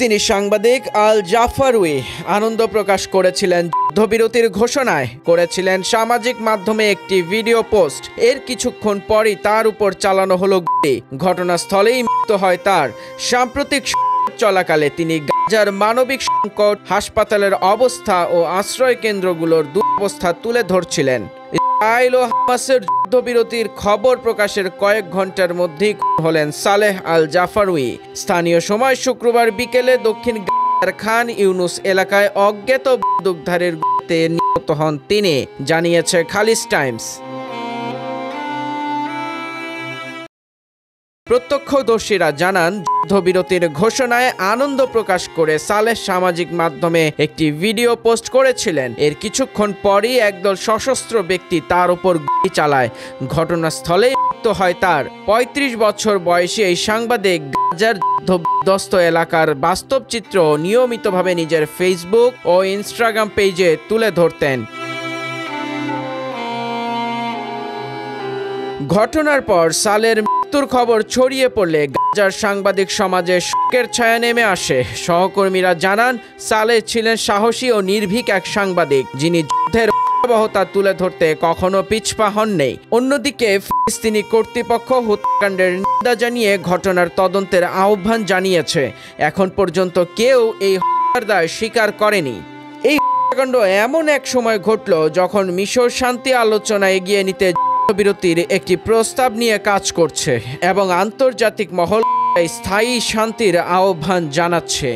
ফিলিস্তিনি সাংবাদিক আল জাফারউই আনন্দ প্রকাশ করেছিলেন যুদ্ধবিরতির ঘোষণায়। করেছিলেন সামাজিক মাধ্যমে একটি ভিডিও পোস্ট। এর কিছুক্ষণ পরই তার উপর চালানো হলো গুলি। ঘটনাস্থলেই মৃত্যু হয় তার। সাম্প্রতিক চলাকালে তিনি গাজার মানবিক সংকট, হাসপাতালের অবস্থা ও আশ্রয় কেন্দ্রগুলোর দুরবস্থা তুলে ধরছিলেন। ইসরায়েল ও হামাসের যুদ্ধবিরতির খবর প্রকাশের কয়েক ঘন্টার মধ্যেই হলেন সালেহ আল জাফারউই। স্থানীয় সময় শুক্রবার বিকেলে দক্ষিণ গাজার খান ইউনুস এলাকায় অজ্ঞাত বন্দুকধারীর গুলিতে নিহত হন তিনি, জানিয়েছে খালিজ টাইমস। প্রত্যক্ষদর্শীরা জানান, যুদ্ধবিরতির ঘোষণায় আনন্দ প্রকাশ করে সালেহ সামাজিক মাধ্যমে একটি ভিডিও পোস্ট করেছিলেন। এর কিছুক্ষণ পরই একদল সশস্ত্র ব্যক্তি তার উপর গুলি চালায়। ঘটনাস্থলেই মৃত্যু হয় তার। ৩৫ বছর বয়সী এই সাংবাদিক গাজার যুদ্ধবিধ্বস্ত এলাকার বাস্তব চিত্র নিয়মিতভাবে নিজের ফেসবুক ও ইনস্টাগ্রাম পেজে তুলে ধরতেন। ঘটনার পর সালের মৃত্যুর খবর ছড়িয়ে পড়লে গাজার সাংবাদিক সমাজে শোকের ছায়া নেমে আসে। সহকর্মীরা জানান, সালেহ ছিলেন সাহসী ও নির্ভীক এক সাংবাদিক, যিনি যুদ্ধের ভয়াবহতা তুলে ধরতে কখনো পিছপা হননি। অন্যদিকে ফিলিস্তিনি কর্তৃপক্ষ হত্যাকাণ্ডের নিন্দা জানিয়ে ঘটনার তদন্তের আহ্বান জানিয়েছে। এখন পর্যন্ত কেউ এই হত্যার দায় স্বীকার করেনি। এই হত্যাকাণ্ড এমন এক সময় ঘটল যখন মিশর শান্তি আলোচনা এগিয়ে নিতে বিরতির একটি প্রস্তাব নিয়ে কাজ করছে এবং আন্তর্জাতিক মহল স্থায়ী শান্তির আহ্বান জানাচ্ছে।